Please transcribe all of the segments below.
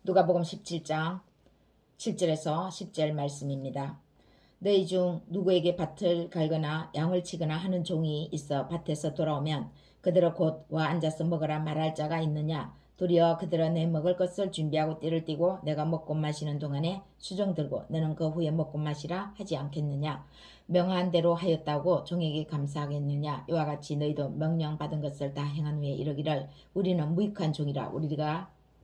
누가복음 17장 7절에서 10절 말씀입니다. 너희 중 누구에게 밭을 갈거나 양을 치거나 하는 종이 있어 밭에서 돌아오면 그대로 곧 와 앉아서 먹으라 말할 자가 있느냐? 도리어 그들은 내 먹을 것을 준비하고 띠를 띠고 내가 먹고 마시는 동안에 수종 들고 너는 그 후에 먹고 마시라 하지 않겠느냐? 명한 대로 하였다고 종에게 감사하겠느냐? 이와 같이 너희도 명령받은 것을 다 행한 후에 이르기를 우리는 무익한 종이라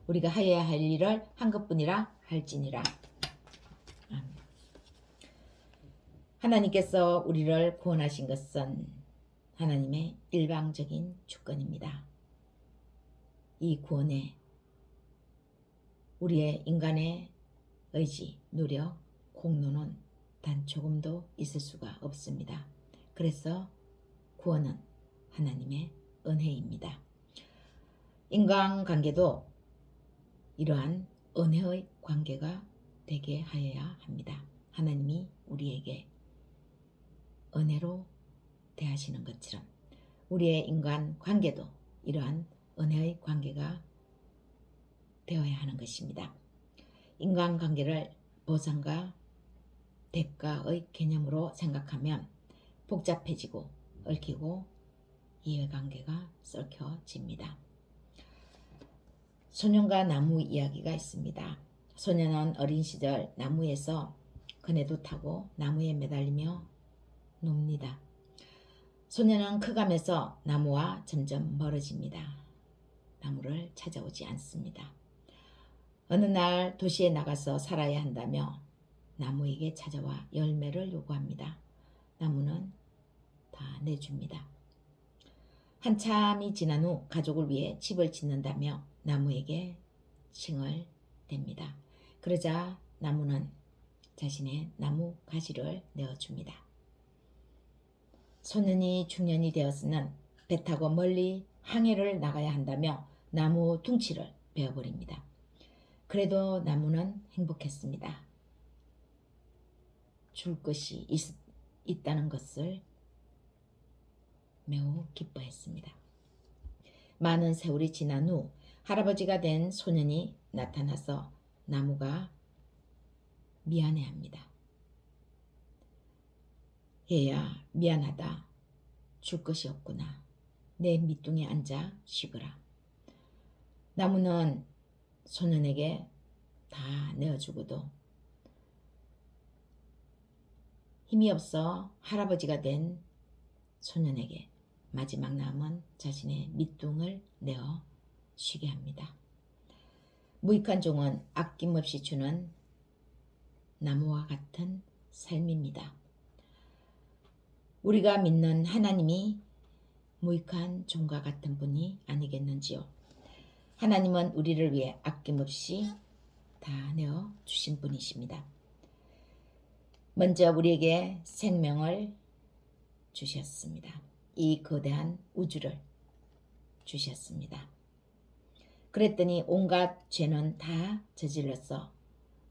우리가 하여야 할 일을 한 것뿐이라 할지니라. 하나님께서 우리를 구원하신 것은 하나님의 일방적인 주권입니다. 이 구원에 우리의 인간의 의지, 노력, 공로는 단 조금도 있을 수가 없습니다. 그래서 구원은 하나님의 은혜입니다. 인간관계도 이러한 은혜의 관계가 되게 하여야 합니다. 하나님이 우리에게 은혜로 대하시는 것처럼 우리의 인간 관계도 이러한 은혜의 관계가 되어야 하는 것입니다. 인간관계를 보상과 대가의 개념으로 생각하면 복잡해지고 얽히고 이해관계가 썩혀집니다. 소년과 나무 이야기가 있습니다. 소년은 어린 시절 나무에서 그네도 타고 나무에 매달리며 놉니다. 소년은 커가면서 나무와 점점 멀어집니다. 나무를 찾아오지 않습니다. 어느 날 도시에 나가서 살아야 한다며 나무에게 찾아와 열매를 요구합니다. 나무는 다 내줍니다. 한참이 지난 후 가족을 위해 집을 짓는다며 나무에게 칭을 댑니다. 그러자 나무는 자신의 나무 가지를 내어줍니다. 소년이 중년이 되었으면 배 타고 멀리 항해를 나가야 한다며 나무 둥치를 베어버립니다. 그래도 나무는 행복했습니다. 줄 것이 있다는 것을 매우 기뻐했습니다. 많은 세월이 지난 후 할아버지가 된 소년이 나타나서 나무가 미안해합니다. 얘야, 미안하다. 줄 것이 없구나. 내 밑둥에 앉아 쉬거라. 나무는 소년에게 다 내어주고도 힘이 없어 할아버지가 된 소년에게 마지막 남은 자신의 밑둥을 내어 쉬게 합니다. 무익한 종은 아낌없이 주는 나무와 같은 삶입니다. 우리가 믿는 하나님이 무익한 종과 같은 분이 아니겠는지요. 하나님은 우리를 위해 아낌없이 다 내어 주신 분이십니다. 먼저 우리에게 생명을 주셨습니다. 이 거대한 우주를 주셨습니다. 그랬더니 온갖 죄는 다 저질러서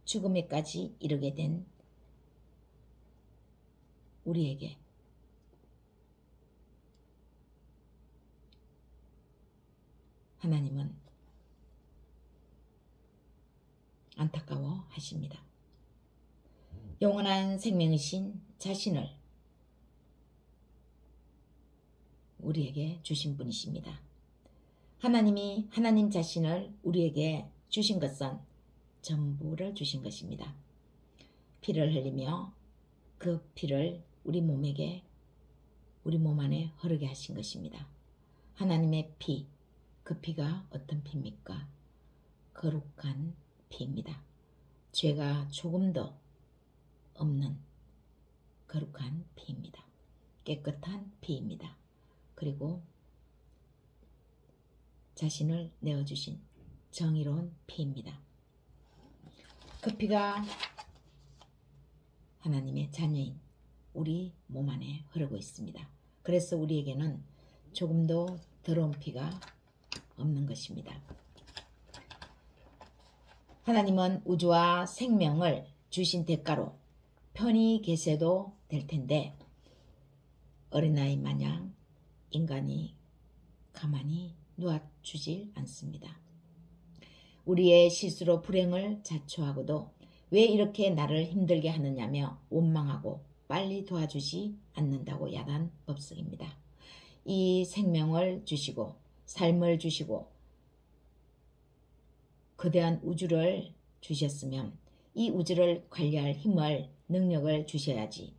죽음에까지 이르게 된 우리에게 하나님은 안타까워 하십니다. 영원한 생명이신 자신을 우리에게 주신 분이십니다. 하나님이 하나님 자신을 우리에게 주신 것은 전부를 주신 것입니다. 피를 흘리며 그 피를 우리 몸 안에 흐르게 하신 것입니다. 하나님의 피, 그 피가 어떤 피입니까? 거룩한 피입니다. 죄가 조금도 없는 거룩한 피입니다. 깨끗한 피입니다. 그리고 자신을 내어주신 정의로운 피입니다. 그 피가 하나님의 자녀인 우리 몸 안에 흐르고 있습니다. 그래서 우리에게는 조금도 더러운 피가 없는 것입니다. 하나님은 우주와 생명을 주신 대가로 편히 계셔도 될 텐데 어린아이 마냥 인간이 가만히 놓아주질 않습니다. 우리의 실수로 불행을 자초하고도 왜 이렇게 나를 힘들게 하느냐며 원망하고 빨리 도와주지 않는다고 야단 법석입니다. 이 생명을 주시고 삶을 주시고 거대한 우주를 주셨으면 이 우주를 관리할 힘을 능력을 주셔야지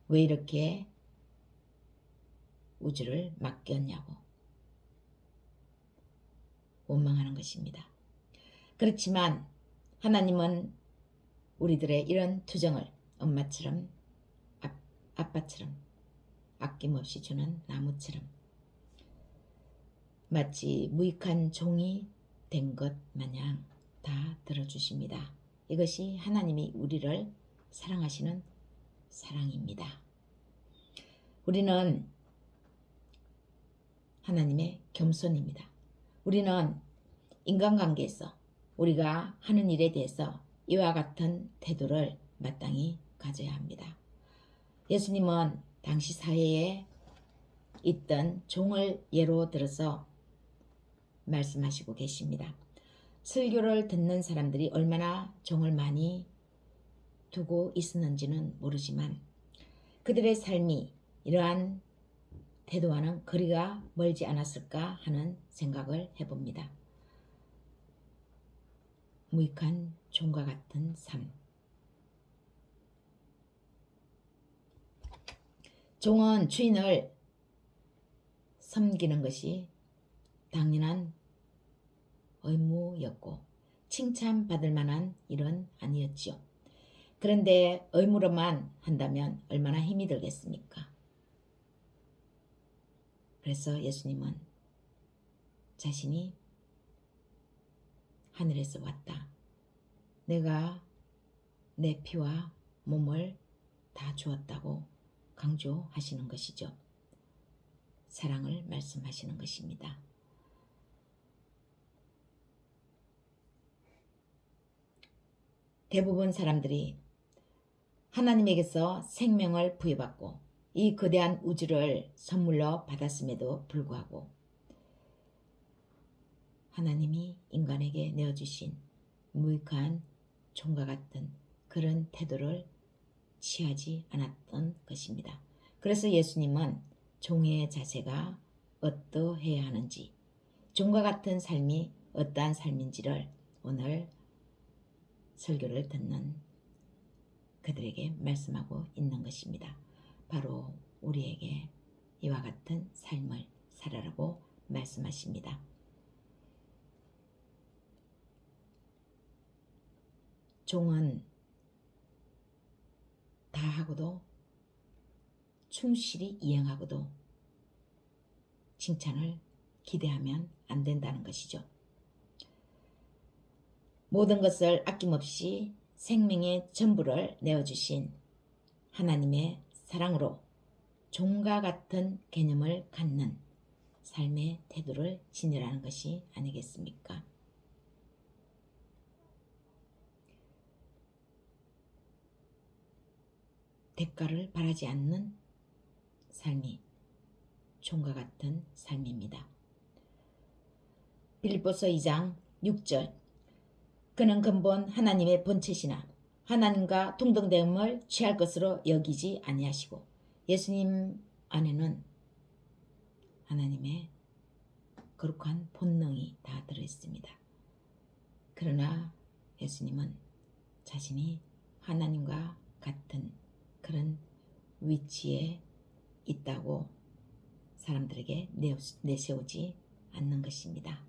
왜 이렇게 우주를 맡겼냐고 원망하는 것입니다. 그렇지만 하나님은 우리들의 이런 투정을 엄마처럼 아빠처럼 아낌없이 주는 나무처럼 마치 무익한 종이 된 것 마냥 다 들어주십니다. 이것이 하나님이 우리를 사랑하시는 사랑입니다. 우리는 하나님의 겸손입니다. 우리는 인간관계에서 우리가 하는 일에 대해서 이와 같은 태도를 마땅히 가져야 합니다. 예수님은 당시 사회에 있던 종을 예로 들어서 말씀하시고 계십니다. 설교를 듣는 사람들이 얼마나 종을 많이 두고 있었는지는 모르지만 그들의 삶이 이러한 태도와는 거리가 멀지 않았을까 하는 생각을 해봅니다. 무익한 종과 같은 삶. 종은 주인을 섬기는 것이 당연한 의무였고 칭찬받을 만한 일은 아니었지요. 그런데 의무로만 한다면 얼마나 힘이 들겠습니까? 그래서 예수님은 자신이 하늘에서 왔다. 내가 내 피와 몸을 다 주었다고 강조하시는 것이죠. 사랑을 말씀하시는 것입니다. 대부분 사람들이 하나님에게서 생명을 부여받고 이 거대한 우주를 선물로 받았음에도 불구하고 하나님이 인간에게 내어주신 무익한 종과 같은 그런 태도를 취하지 않았던 것입니다. 그래서 예수님은 종의 자세가 어떠해야 하는지, 종과 같은 삶이 어떠한 삶인지를 오늘 설교를 듣는 그들에게 말씀하고 있는 것입니다. 바로 우리에게 이와 같은 삶을 살아라고 말씀하십니다. 종은 다 하고도 충실히 이행하고도 칭찬을 기대하면 안 된다는 것이죠. 모든 것을 아낌없이 생명의 전부를 내어주신 하나님의 사랑으로 종과 같은 개념을 갖는 삶의 태도를 지니라는 것이 아니겠습니까? 대가를 바라지 않는 삶이 종과 같은 삶입니다. 빌립보서 2장 6절 그는 근본 하나님의 본체시나 하나님과 동등됨을 취할 것으로 여기지 아니하시고 예수님 안에는 하나님의 거룩한 본능이 다 들어있습니다. 그러나 예수님은 자신이 하나님과 같은 그런 위치에 있다고 사람들에게 내세우지 않는 것입니다.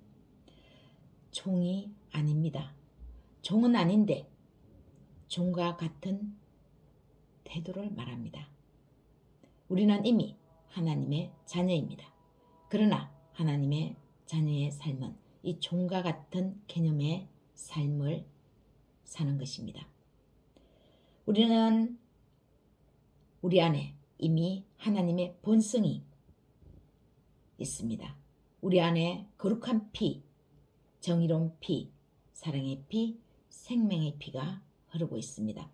종이 아닙니다. 종은 아닌데 종과 같은 태도를 말합니다. 우리는 이미 하나님의 자녀입니다. 그러나 하나님의 자녀의 삶은 이 종과 같은 개념의 삶을 사는 것입니다. 우리는 우리 안에 이미 하나님의 본성이 있습니다. 우리 안에 거룩한 피, 정의로운 피, 사랑의 피, 생명의 피가 흐르고 있습니다.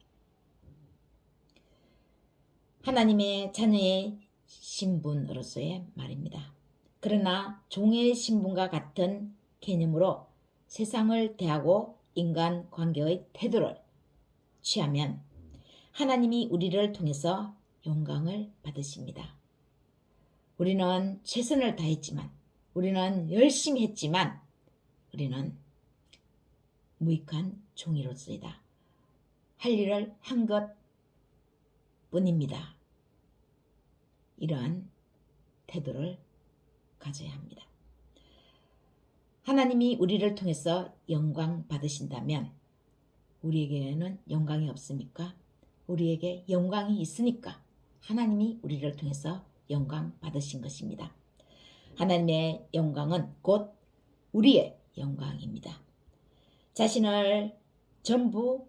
하나님의 자녀의 신분으로서의 말입니다. 그러나 종의 신분과 같은 개념으로 세상을 대하고 인간관계의 태도를 취하면 하나님이 우리를 통해서 영광을 받으십니다. 우리는 최선을 다했지만, 우리는 열심히 했지만 우리는 무익한 종이로서이다. 할 일을 한 것 뿐입니다. 이러한 태도를 가져야 합니다. 하나님이 우리를 통해서 영광 받으신다면 우리에게는 영광이 없습니까? 우리에게 영광이 있으니까 하나님이 우리를 통해서 영광 받으신 것입니다. 하나님의 영광은 곧 우리의 영광입니다. 자신을 전부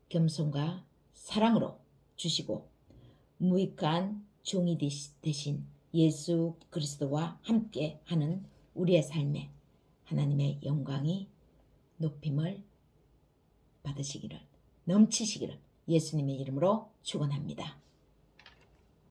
겸손과 사랑으로 주시고 무익한 종이 되신 예수 그리스도와 함께 하는 우리의 삶에 하나님의 영광이 높임을 받으시기를, 넘치시기를 예수님의 이름으로 축원합니다.